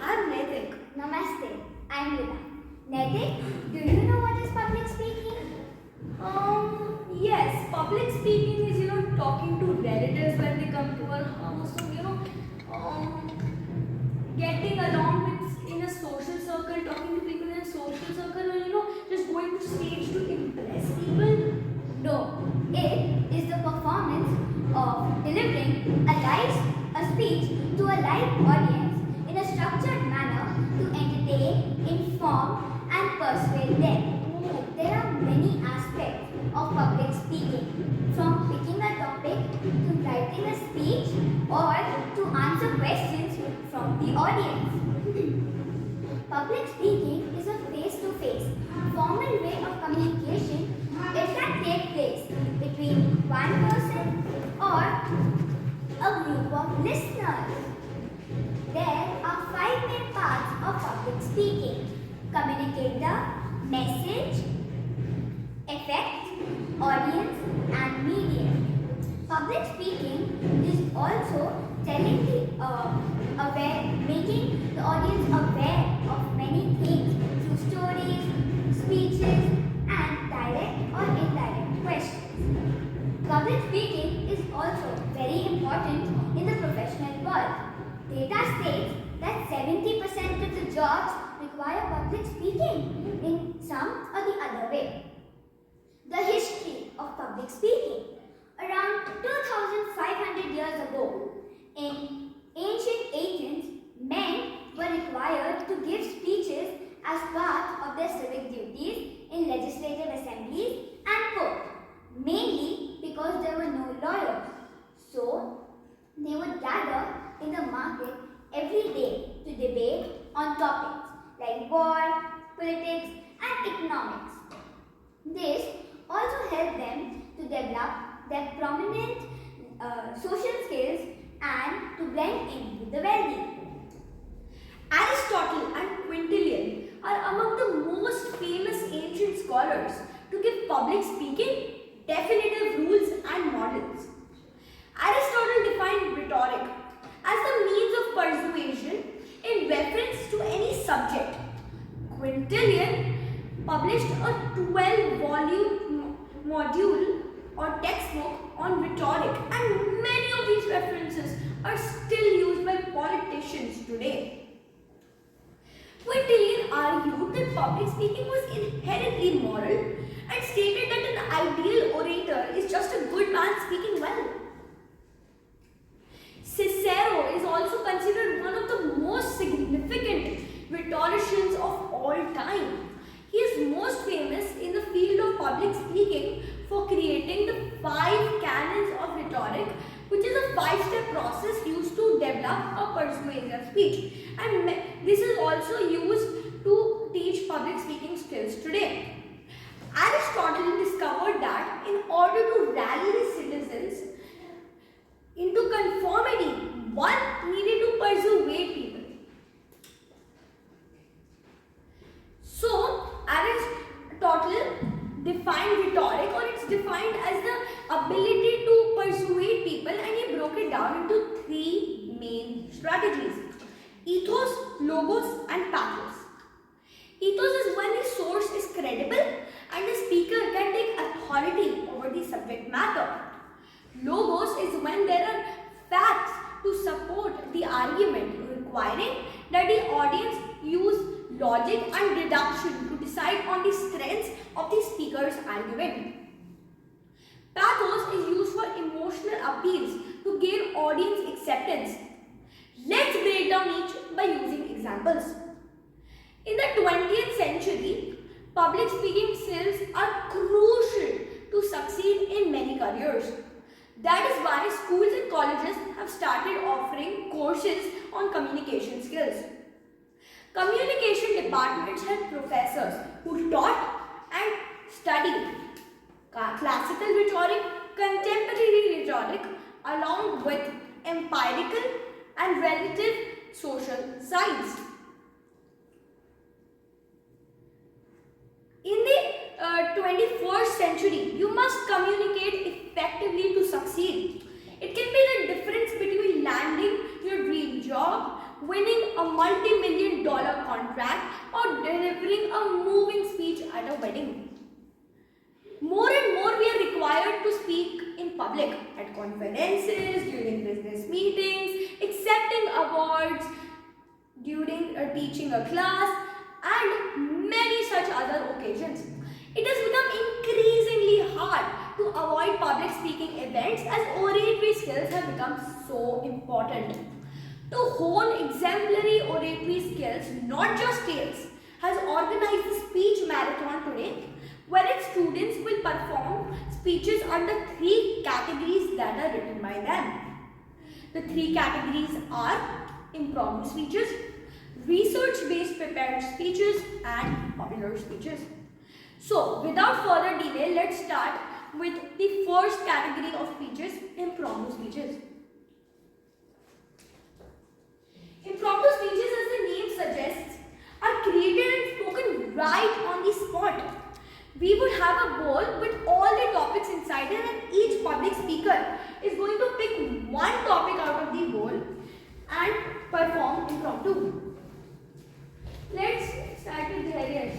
I'm Naitik. Namaste, I'm Lina. Naitik, do you know what is public speaking? Yes, public speaking is, talking to relatives when they come to our house, or, getting along with in a social circle, talking to people in a social circle, or, just going to stage to impress people. No, it is the performance of delivering a speech to a live audience in a structured manner to entertain, inform, and persuade them. There are many aspects of public speaking, from picking a topic to writing a speech or to answer questions from the audience. Public speaking is a face-to-face, formal way of communication. It can take place between one person or a group of listeners. There are 5 main parts of public speaking: communicator, message, effect, audience, and medium. Public speaking is also making the audience aware of many things through stories, speeches, and direct or indirect questions. Public speaking is also very important in the professional world. Data states that 70% of the jobs require public speaking in some or the other way. The history of public speaking. Around 2500 years ago, in ancient Athens, men were required to give speeches as part of their civic duties in legislative assemblies and court, mainly because there were no lawyers. So, they would gather in the market every day to debate on topics like war, politics, and economics. This also helped them to develop their prominent social skills and to blend in with the wealthy. Aristotle and Quintilian are among the most famous ancient scholars to give public speaking definitive rules and models. Aristotle defined rhetoric as the means of persuasion in reference to any subject. Quintilian published a 12-volume module or textbook on rhetoric, and many of these references are still used by politicians today. Quintilian argued that public speaking was inherently moral and stated that an ideal orator is just a good man speaking well. Cicero is also considered one of the most significant rhetoricians of all time. He is most famous in the field of public speaking for creating the 5 canons of rhetoric, which is a 5-step process used to develop a persuasive speech. And this is also used to teach public speaking skills today. Aristotle discovered that in order to rally citizens into conformity, one needed to persuade people. So, Aristotle defined rhetoric, or it's defined as the ability to persuade people, and he broke it down into 3 main strategies: ethos, logos, and pathos. Ethos is when the source is credible and the speaker can take authority over the subject matter. Logos is when there are facts to support the argument, requiring that the audience use logic and deduction to decide on the strengths of the speaker's argument. Pathos is used for emotional appeals to gain audience acceptance. Let's break down each by using examples. In the 20th century, public speaking skills are crucial to succeed in many careers. That is why schools and colleges have started offering courses on communication skills. Communication departments had professors who taught and studied classical rhetoric, contemporary rhetoric, along with empirical and relative social science. In the 21st century, you must communicate effectively to succeed. It can be the difference between landing your dream job, winning a multi-million-dollar contract or delivering a moving speech at a wedding. More and more we are required to speak in public at conferences, during business meetings, accepting awards, during teaching a class, and many such other occasions. It has become increasingly hard to avoid public speaking events as oratory skills have become so important. To hone exemplary oratory skills, not just tales, has organized the speech marathon today, where its students will perform speeches under three categories that are written by them. The three categories are impromptu speeches, research-based prepared speeches, and popular speeches. So, without further delay, let's start with the first category of speeches, impromptu speeches. Impromptu speeches, as the name suggests, are created and spoken right on the spot. We would have a bowl with all the topics inside it, and each public speaker is going to pick one topic out of the bowl and perform impromptu. Let's start with Darius.